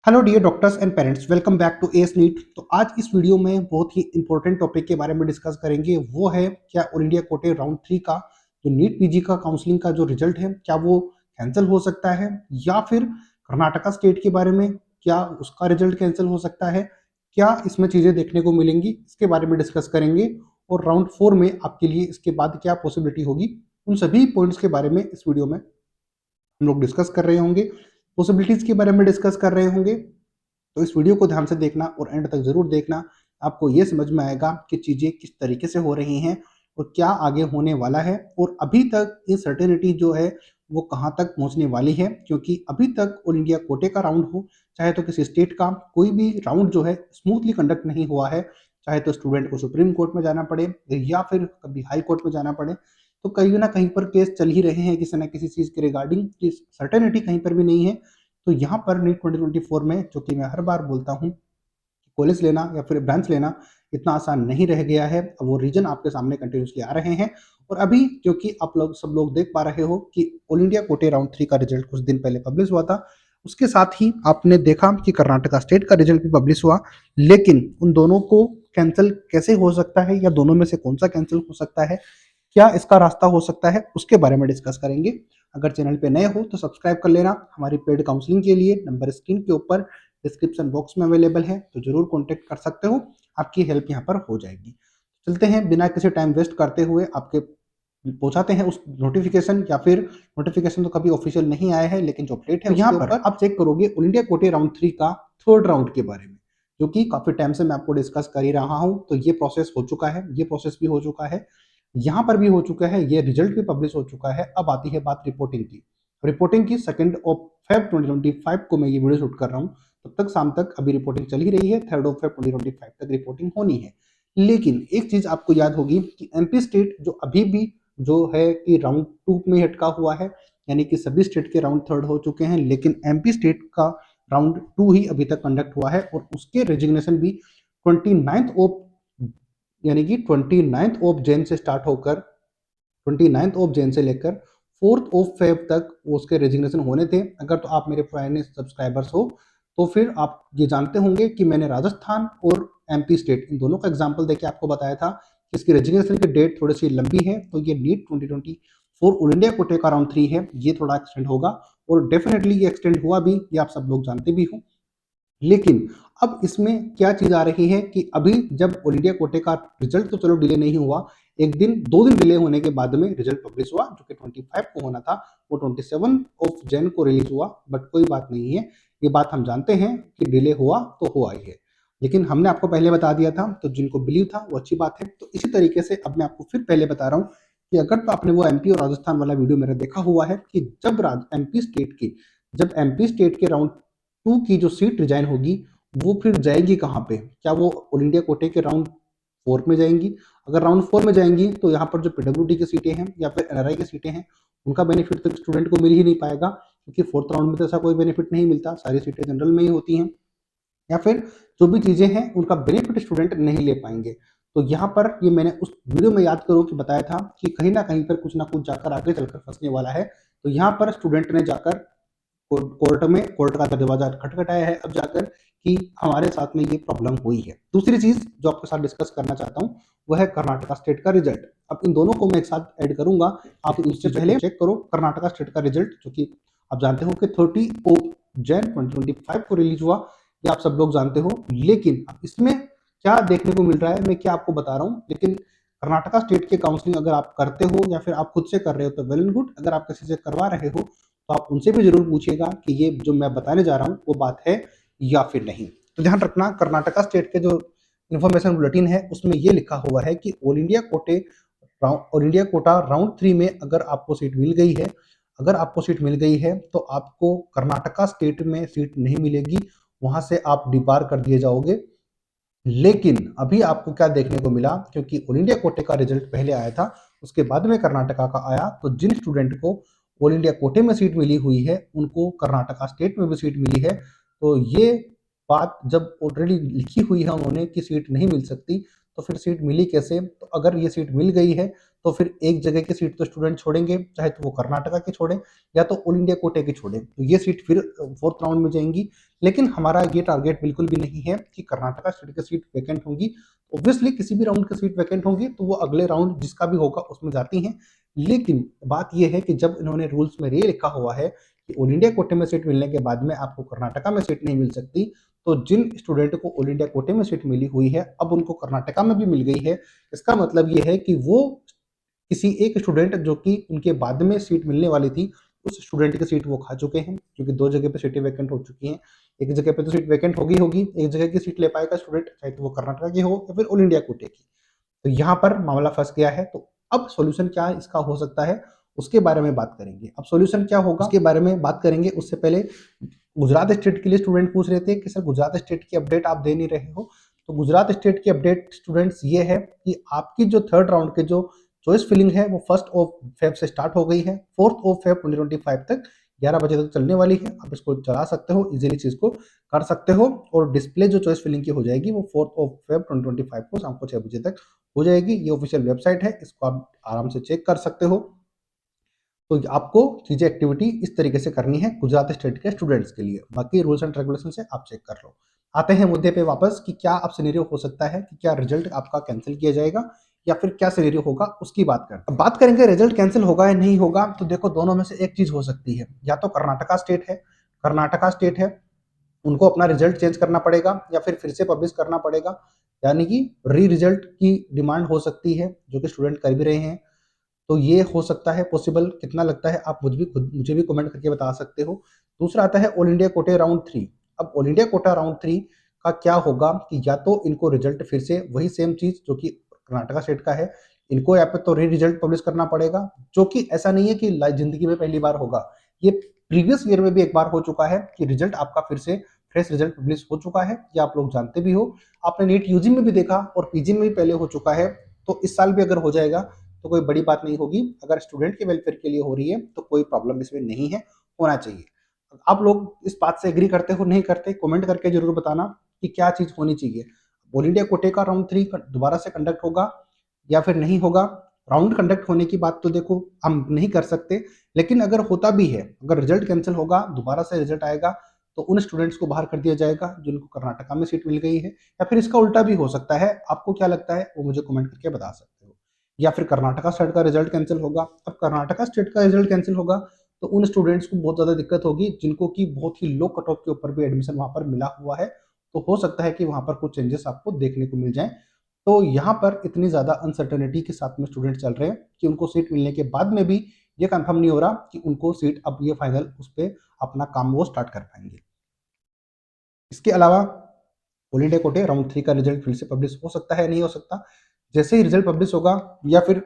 Hello dear doctors and parents, welcome back to ace NEET. तो आज इस वीडियो में बहुत ही इंपॉर्टेंट टॉपिक के बारे में डिस्कस करेंगे। वो है क्या ऑल इंडिया कोटे राउंड 3 का जो नीट पीजी का काउंसलिंग का जो रिजल्ट है क्या वो कैंसिल हो सकता है, या फिर कर्नाटका स्टेट के बारे में क्या उसका रिजल्ट कैंसिल हो सकता है, क्या इसमें चीज़ें देखने को मिलेंगी, इसके बारे में डिस्कस करेंगे। और राउंड 4 में आपके लिए इसके बाद क्या पॉसिबिलिटी होगी, उन सभी पॉइंट्स के बारे में इस वीडियो में हम लोग डिस्कस कर रहे होंगे, पॉसिबिलिटीज के बारे में डिस्कस कर रहे होंगे। तो इस वीडियो को ध्यान से देखना और एंड तक जरूर देखना। आपको ये समझ में आएगा कि चीजें किस तरीके से हो रही हैं और क्या आगे होने वाला है, और अभी तक इनसर्टेनिटी जो है वो कहाँ तक पहुंचने वाली है। क्योंकि अभी तक ऑल इंडिया कोटे का राउंड हो, चाहे तो किसी स्टेट का कोई भी राउंड जो है स्मूथली कंडक्ट नहीं हुआ है। चाहे तो स्टूडेंट को सुप्रीम कोर्ट में जाना पड़े या फिर कभी हाई कोर्ट में जाना पड़े, तो कहीं ना कहीं पर केस चल ही रहे हैं किसी ना किसी चीज के रिगार्डिंग, की सर्टेनिटी कहीं पर भी नहीं है। तो यहाँ पर नीट 2024 में, जो कि मैं हर बार बोलता हूँ, कॉलेज लेना या फिर ब्रांच लेना इतना आसान नहीं रह गया है। अब वो रीजन आपके सामने कंटिन्यूसली आ रहे हैं। और अभी क्योंकि आप लोग सब लोग देख पा रहे हो कि ऑल इंडिया कोटे राउंड 3 का रिजल्ट कुछ दिन पहले पब्लिश हुआ था, उसके साथ ही आपने देखा कि कर्नाटका स्टेट का रिजल्ट भी पब्लिश हुआ। लेकिन उन दोनों को कैंसिल कैसे हो सकता है, या दोनों में से कौन सा कैंसिल हो सकता है, क्या इसका रास्ता हो सकता है, उसके बारे में डिस्कस करेंगे। अगर चैनल पे नए हो तो सब्सक्राइब कर लेना। हमारी पेड काउंसलिंग के लिए नंबर स्क्रीन के ऊपर डिस्क्रिप्शन बॉक्स में अवेलेबल है, तो जरूर कॉन्टेक्ट कर सकते हो। आपकी हेल्प यहाँ पर हो जाएगी। चलते हैं बिना किसी टाइम वेस्ट करते हुए आपके पहुंचाते हैं उस नोटिफिकेशन, या फिर नोटिफिकेशन तो कभी ऑफिशियल नहीं आया है लेकिन जो अपडेट है तो यहाँ पर आप चेक करोगे ऑल इंडिया कोटे राउंड 3 का थर्ड राउंड के बारे में, जो कि काफी टाइम से मैं आपको डिस्कस कर ही रहा हूँ। तो ये प्रोसेस हो चुका है, ये प्रोसेस भी हो चुका है, यहाँ पर भी हो चुका है, ये रिजल्ट भी पब्लिश हो चुका है। अब आती है बात रिपोर्टिंग की। रिपोर्टिंग की 2 फेब 2025 को मैं ये वीडियो शूट कर रहा हूँ। तब तक शाम तक अभी रिपोर्टिंग चल ही रही है, 3 फेब 2025 तक रिपोर्टिंग होनी है। लेकिन एक चीज आपको याद होगी कि एमपी स्टेट जो अभी भी जो है कि राउंड 2 में अटका हुआ है, यानी कि सभी स्टेट के राउंड थर्ड हो चुके हैं, लेकिन एमपी स्टेट का राउंड 2 ही अभी तक कंडक्ट हुआ है। और उसके रेजिग्नेशन भी 29 ऑफ, यानी कि 29 ऑफ जैन से स्टार्ट होकर 29 ऑफ जैन से लेकर 4 ऑफ फेब तक उसके रेजिग्नेशन होने थे। अगर तो आप मेरे पुराने सब्सक्राइबर्स हो तो फिर आप ये जानते होंगे कि मैंने राजस्थान और एमपी स्टेट इन दोनों का एग्जाम्पल देके आपको बताया था कि इसकी रेजिग्नेशन की डेट थोड़ी सी लंबी है। तो ये नीट 2024 ऑल इंडिया कोटे का राउंड 3 है, ये थोड़ा एक्सटेंड होगा, और डेफिनेटली ये एक्सटेंड हुआ भी, ये आप सब लोग जानते भी हो। लेकिन अब इसमें क्या चीज आ रही है कि अभी जब ऑल इंडिया कोटे का रिजल्ट तो चलो डिले नहीं हुआ, एक दिन 2 दिन डिले होने के बाद में रिजल्ट पब्लिश हुआ, जो कि 25 को होना था, वो 27 ऑफ जैन को रिलीज हुआ। बट कोई बात नहीं है, ये बात हम जानते हैं कि डिले हुआ तो हुआ ही है, लेकिन हमने आपको पहले बता दिया था, तो जिनको बिलीव था वो अच्छी बात है। तो इसी तरीके से अब मैं आपको फिर पहले बता रहा हूँ कि अगर तो आपने वो एमपी और राजस्थान वाला वीडियो मेरा देखा हुआ है कि जब एमपी स्टेट के राउंड 2 की जो सीट रिजाइन होगी, वो फिर जाएगी कहाँ पे? क्या वो ऑल इंडिया कोटे के राउंड 4 में जाएंगी? अगर राउंड 4 में जाएंगी तो यहाँ पर जो पीडब्ल्यूडी की सीटें हैं या फिर एनआरआई की सीटें हैं, उनका बेनिफिट तो स्टूडेंट को मिल ही नहीं पाएगा, क्योंकि फोर्थ राउंड में तो ऐसा कोई बेनिफिट नहीं मिलता, सारी सीटें जनरल में ही होती हैं। या फिर जो भी चीजें हैं उनका बेनिफिट स्टूडेंट नहीं ले पाएंगे। तो यहाँ पर ये मैंने उस वीडियो में याद करो कि बताया था कि कहीं ना कहीं पर कुछ जाकर आगे चलकर फंसने वाला है। तो यहाँ पर स्टूडेंट ने जाकर कोर्ट का दरवाजा खटखटाया है अब जाकर कि हमारे साथ में ये प्रॉब्लम हुई है। दूसरी चीज जो आपके साथ डिस्कस करना चाहता हूँ वो है कर्नाटका स्टेट का रिजल्ट। अब इन दोनों को मैं एक साथ ऐड करूंगा, आप उससे पहले चेक करो कर्नाटका स्टेट का रिजल्ट, जो कि आप जानते हो कि 30 जैन 2025 को रिलीज हुआ, ये आप सब लोग जानते हो। लेकिन अब इसमें क्या देखने को मिल रहा है, मैं क्या आपको बता रहा हूँ। लेकिन कर्नाटका स्टेट के काउंसलिंग अगर आप करते हो या फिर आप खुद से कर रहे हो तो वेल एंड गुड, अगर आप किसी से करवा रहे हो तो आप उनसे भी जरूर पूछिएगा कि ये जो मैं बताने जा रहा हूँ वो बात है या फिर नहीं। तो ध्यान रखना, कर्नाटका स्टेट के जो इन्फॉर्मेशन बुलेटिन है उसमें ये लिखा हुआ है कि ऑल इंडिया कोटा राउंड 3 में अगर आपको सीट मिल गई है, अगर आपको सीट मिल गई है तो आपको कर्नाटका स्टेट में सीट नहीं मिलेगी, वहां से आप डिबार कर दिए जाओगे। लेकिन अभी आपको क्या देखने को मिला, क्योंकि ऑल इंडिया कोटे का रिजल्ट पहले आया था, उसके बाद में कर्नाटका का आया, तो जिन स्टूडेंट को ऑल इंडिया कोटे में सीट मिली हुई है उनको कर्नाटका स्टेट में भी सीट मिली है। तो ये बात जब ऑलरेडी लिखी हुई है उन्होंने कि सीट नहीं मिल सकती, तो फिर सीट मिली कैसे? तो अगर ये सीट मिल गई है तो फिर एक जगह की सीट तो स्टूडेंट छोड़ेंगे, चाहे तो वो कर्नाटका की छोड़ें या तो ऑल इंडिया कोटे की छोड़ें, तो ये सीट फिर फोर्थ राउंड में जाएंगी। लेकिन हमारा ये टारगेट बिल्कुल भी नहीं है कि कर्नाटका स्टेट की सीट वैकेंट होंगी। ऑब्वियसली किसी भी राउंड की सीट वैकेंट होंगी तो वो अगले राउंड जिसका भी होगा उसमें जाती हैं। लेकिन बात यह है कि जब इन्होंने रूल्स में ये लिखा हुआ है कि ऑल इंडिया कोटे में सीट मिलने के बाद में आपको कर्नाटका में सीट नहीं मिल सकती, तो जिन स्टूडेंट को ऑल इंडिया कोटे में सीट मिली हुई है अब उनको कर्नाटका में भी मिल गई है। इसका मतलब ये है कि वो किसी एक स्टूडेंट जो कि उनके बाद में सीट मिलने वाली थी, उस स्टूडेंट की सीट वो खा चुके हैं, क्योंकि दो जगह पे सीटें वैकेंट हो चुकी हैं। एक जगह पे तो सीट वैकेंट होगी, एक जगह की सीट ले पाएगा स्टूडेंट, चाहे तो वो कर्नाटका की हो या फिर ऑल इंडिया कोटे की। तो यहाँ पर मामला फंस गया है। तो अब सॉल्यूशन क्या इसका हो सकता है, उसके बारे में बात करेंगे। अब सॉल्यूशन क्या होगा उसके बारे में बात करेंगे, उससे पहले गुजरात स्टेट के लिए स्टूडेंट पूछ रहे थे कि सर गुजरात स्टेट की अपडेट आप दे नहीं रहे हो। तो गुजरात स्टेट की अपडेट स्टूडेंट्स ये है कि आपकी जो थर्ड राउंड के जो चॉइस फिलिंग है वो 1 फेब से स्टार्ट हो गई है, 4 फेब 2025 तक 11 बजे तक चलने वाली है। आप इसको चला सकते हो, इजीली चीज को कर सकते हो। और डिस्प्ले जो चॉइस फिलिंग की हो जाएगी वो 4 फेब 2025 को शाम को 6 बजे तक हो जाएगी। ये ऑफिशियल वेबसाइट है, इसको आप आराम से चेक कर सकते हो। तो आपको चीजें एक्टिविटी इस तरीके से करनी है गुजरात स्टेट के स्टूडेंट्स के लिए। बाकी रूल्स एंड रेगुलेशन से आप चेक कर लो। आते हैं मुद्दे पे वापस कि क्या अब सिनेरियो हो सकता है कि क्या रिजल्ट आपका कैंसिल किया जाएगा या फिर क्या सिनेरियो होगा, उसकी बात करते हैं। अब बात करेंगे रिजल्ट कैंसिल होगा या नहीं होगा। तो देखो दोनों में से एक चीज हो सकती है, या तो कर्नाटका स्टेट है उनको अपना रिजल्ट चेंज करना पड़ेगा या फिर से पब्लिश करना पड़ेगा, यानी कि री रिजल्ट की डिमांड हो सकती है जो कि स्टूडेंट कर भी रहे हैं। तो ये हो सकता है पॉसिबल, कितना लगता है आप मुझे भी कमेंट करके बता सकते हो। दूसरा आता है ऑल इंडिया कोटे राउंड 3। अब ऑल इंडिया कोटा राउंड 3 का क्या होगा कि या तो इनको रिजल्ट फिर से वही सेम चीज जो कि कर्नाटका स्टेट का है, इनको यहाँ पे तो री रिजल्ट पब्लिश करना पड़ेगा, जो कि ऐसा नहीं है कि जिंदगी में पहली बार होगा। ये प्रीवियस ईयर में भी एक बार हो चुका है कि रिजल्ट आपका फिर से फ्रेश रिजल्ट पब्लिश हो चुका है, ये आप लोग जानते भी हो। आपने नीट यूजी में भी देखा और पीजी में भी पहले हो चुका है। तो इस साल भी अगर हो जाएगा तो कोई बड़ी बात नहीं होगी। अगर स्टूडेंट के वेलफेयर के लिए हो रही है तो कोई प्रॉब्लम इसमें नहीं है, होना चाहिए। आप लोग इस बात से एग्री करते हो नहीं करते, कमेंट करके जरूर बताना कि क्या चीज होनी चाहिए। ऑल इंडिया कोटे का राउंड 3 दोबारा से कंडक्ट होगा या फिर नहीं होगा। राउंड कंडक्ट होने की बात तो देखो हम नहीं कर सकते, लेकिन अगर होता भी है, अगर रिजल्ट कैंसिल होगा दोबारा से रिजल्ट आएगा तो उन स्टूडेंट्स को बाहर कर दिया जाएगा जिनको कर्नाटका में सीट मिल गई है, या फिर इसका उल्टा भी हो सकता है। आपको क्या लगता है वो मुझे कमेंट करके बता सकते हो। या फिर कर्नाटका स्टेट का रिजल्ट कैंसिल होगा। अब कर्नाटका स्टेट का रिजल्ट कैंसिल होगा तो उन स्टूडेंट्स को बहुत ज्यादा दिक्कत होगी जिनको कि बहुत ही लो कट ऑफ के ऊपर भी एडमिशन वहां पर मिला हुआ है। तो हो सकता है कि वहां पर कुछ चेंजेस आपको देखने को मिल जाए। तो यहाँ पर इतनी ज्यादा अनसर्टेनिटी के साथ में स्टूडेंट चल रहे हैं कि उनको सीट मिलने के बाद में भी ये कंफर्म नहीं हो रहा कि उनको सीट अब ये फाइनल उस पर अपना काम वो स्टार्ट कर पाएंगे। इसके अलावा ऑल इंडिया कोटे राउंड 3 का रिजल्ट फिर से पब्लिश हो सकता है, नहीं हो सकता। जैसे ही रिजल्ट पब्लिश होगा या फिर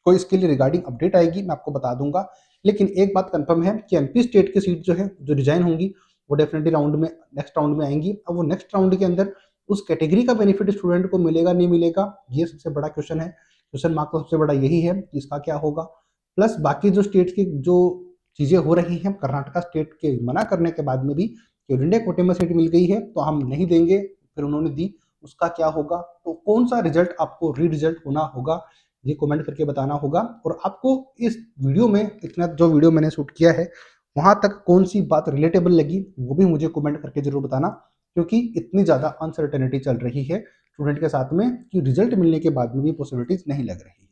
कोई इसके लिए रिगार्डिंग अपडेट आएगी मैं आपको बता दूंगा। लेकिन एक बात कंफर्म है कि एमपी स्टेट की सीट जो है जो रिजाइन होंगी वो डेफिनेटली राउंड में नेक्स्ट राउंड में आएंगी। अब वो नेक्स्ट राउंड के अंदर उस कैटेगरी का बेनिफिट स्टूडेंट को मिलेगा नहीं मिलेगा, ये सबसे बड़ा क्वेश्चन है। क्वेश्चन मार्क का सबसे बड़ा यही है कि इसका क्या होगा। प्लस बाकी जो स्टेट की जो चीजें हो रही हैं, कर्नाटका स्टेट के मना करने के बाद में भी कि ऑल इंडिया कोटे में सीट मिल गई है तो हम नहीं देंगे, फिर उन्होंने दी, उसका क्या होगा। तो कौन सा रिजल्ट आपको री रिजल्ट होना होगा ये कमेंट करके बताना होगा। और आपको इस वीडियो में इतना जो वीडियो मैंने शूट किया है वहां तक कौन सी बात रिलेटेबल लगी वो भी मुझे कमेंट करके जरूर बताना, क्योंकि इतनी ज्यादा अनसर्टेनिटी चल रही है स्टूडेंट के साथ में कि रिजल्ट मिलने के बाद में भी पॉसिबिलिटीज नहीं लग रही है।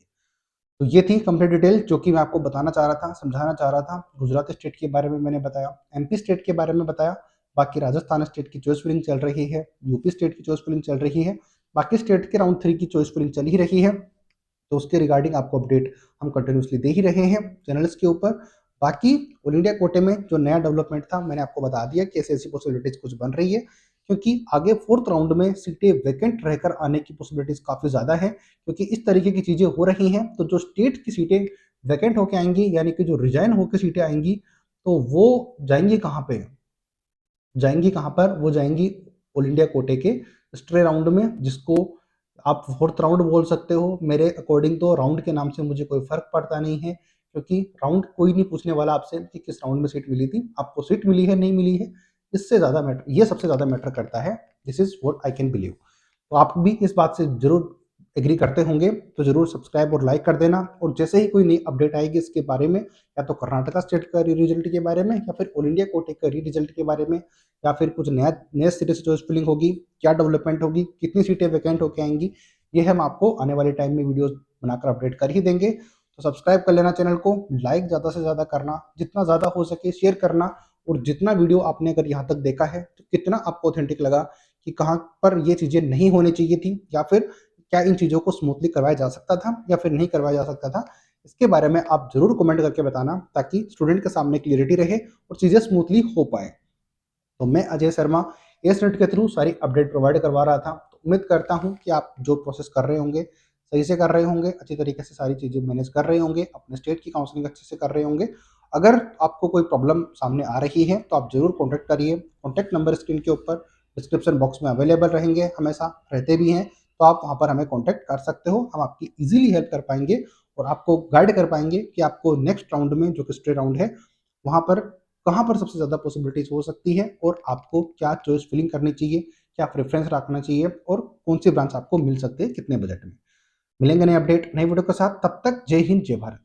तो ये थी कंप्लीट डिटेल जो कि मैं आपको बताना चाह रहा था, समझाना चाह रहा था। गुजरात स्टेट के बारे में मैंने बताया, एमपी स्टेट के बारे में बताया, बाकी राजस्थान स्टेट की चॉइस फिलिंग चल रही है, यूपी स्टेट की चॉइस फिलिंग चल रही है, बाकी स्टेट के राउंड 3 की चॉइस फिलिंग चल ही रही है। तो उसके रिगार्डिंग आपको अपडेट हम कंटिन्यूसली दे ही रहे हैं चैनल्स के ऊपर। बाकी ऑल इंडिया कोटे में जो नया डेवलपमेंट था मैंने आपको बता दिया कि ऐसी ऐसी पॉसिबिलिटीज कुछ बन रही है, क्योंकि आगे फोर्थ राउंड में सीटें वैकेंट रहकर आने की पॉसिबिलिटीज काफी ज्यादा है। क्योंकि इस तरीके की चीजें हो रही हैं तो जो स्टेट की सीटें वैकेंट होकर आएंगी, यानी कि जो रिजाइन होकर सीटें आएंगी, तो वो जाएंगी कहाँ पे, जाएंगी कहाँ पर, वो जाएंगी ऑल इंडिया कोटे के स्ट्रे राउंड में, जिसको आप फोर्थ राउंड बोल सकते हो। मेरे अकॉर्डिंग तो राउंड के नाम से मुझे कोई फर्क पड़ता नहीं है, क्योंकि राउंड कोई नहीं पूछने वाला आपसे कि किस राउंड में सीट मिली थी, आपको सीट मिली है नहीं मिली है, इससे ज्यादा मैटर, ये सबसे ज्यादा मैटर करता है। This is what I can believe. तो आप भी इस बात से जरूर एग्री करते होंगे तो ज़रूर सब्सक्राइब और लाइक कर देना। और जैसे ही कोई नई अपडेट आएगी इसके बारे में, या तो कर्नाटका स्टेट का री रिजल्ट के बारे में, या फिर ऑल इंडिया कोटे का री रिजल्ट के बारे में, या फिर कुछ नया नए सिरे से चॉइस फिलिंग होगी, क्या डेवलपमेंट होगी, कितनी सीटें वैकेंट होके आएंगी, ये हम आपको आने वाले टाइम में वीडियोस बनाकर अपडेट कर ही देंगे। तो सब्सक्राइब कर लेना चैनल को, लाइक ज़्यादा से ज़्यादा करना, जितना ज़्यादा हो सके शेयर करना। और जितना वीडियो आपने अगर यहाँ तक देखा है तो कितना आपको ऑथेंटिक लगा, कि कहाँ पर ये चीज़ें नहीं होनी चाहिए थी, या फिर क्या इन चीज़ों को स्मूथली करवाया जा सकता था या फिर नहीं करवाया जा सकता था, इसके बारे में आप ज़रूर कमेंट करके बताना, ताकि स्टूडेंट के सामने क्लियरिटी रहे और चीज़ें स्मूथली हो पाए। तो मैं अजय शर्मा एसनेट के थ्रू सारी अपडेट प्रोवाइड करवा रहा था। तो उम्मीद करता हूँ कि आप जो प्रोसेस कर रहे होंगे सही से कर रहे होंगे, अच्छी तरीके से सारी चीज़ें मैनेज कर रहे होंगे, अपने स्टेट की काउंसलिंग अच्छे से कर रहे होंगे। अगर आपको कोई प्रॉब्लम सामने आ रही है तो आप ज़रूर कॉन्टैक्ट करिए। कॉन्टैक्ट नंबर स्क्रीन के ऊपर डिस्क्रिप्शन बॉक्स में अवेलेबल रहेंगे, हमेशा रहते भी हैं। तो आप वहाँ पर हमें कॉन्टैक्ट कर सकते हो, हम आपकी ईजिली हेल्प कर पाएंगे और आपको गाइड कर पाएंगे कि आपको नेक्स्ट राउंड में, जो कि स्टे राउंड है, वहाँ पर कहाँ पर सबसे ज़्यादा पॉसिबिलिटीज हो सकती है, और आपको क्या चॉइस फिलिंग करनी चाहिए, क्या प्रेफरेंस रखना चाहिए, और कौन सी ब्रांच आपको मिल सकती है कितने बजट में। मिलेंगे नए अपडेट नई वीडियो के साथ, तब तक जय हिंद जय भारत।